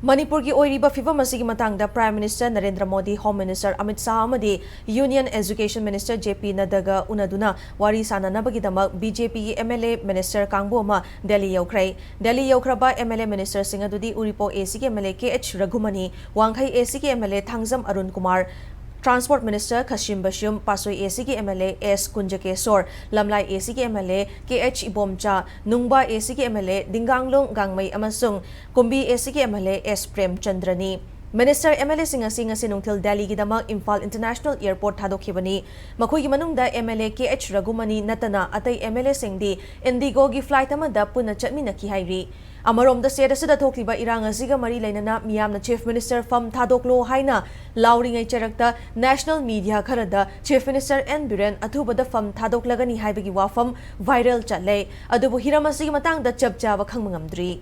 Manipur ki oiriba fifam asigi matangda Prime Minister Narendra Modi, Home Minister AMIT SHAH amadi Union Education Minister JP NADDA unaduna wari sananabagidamak BJP MLA Minister Kangbu ama Delhi yaukrai. Delhi yaukraba MLA Minister singadudi Uripo AC MLA KH Raghumani, Wangkhai AC MLA Thangzam Arun Kumar, Transport Minister Kashim Bashum, Pasoi AC MLA S Kunjakesor, Lamlai AC MLA KH Ibomcha, Nungba AC MLA Dinganglong Gangmay Amasung, Kumbi AC MLA S Prem Chandrani. Minister MLA Singasing Sinungtil Delhi Gidamak Imphal International Airport Hadokibani, Makuyi Manungda MLA KH Raghumani Natana Atay MLA Singdi, Indigo gi flight amada puna chatminaki hairi. Amarom da state asida thokliba irang asiga mari lainana miyamna Chief Minister fam thadoklo haina lauringai charakta national media kharada Chief Minister N Biren athubada fam thadoklagani haibagi wafam viral chatle adubu hiram asigi matangda chapchaba khangmangamdri.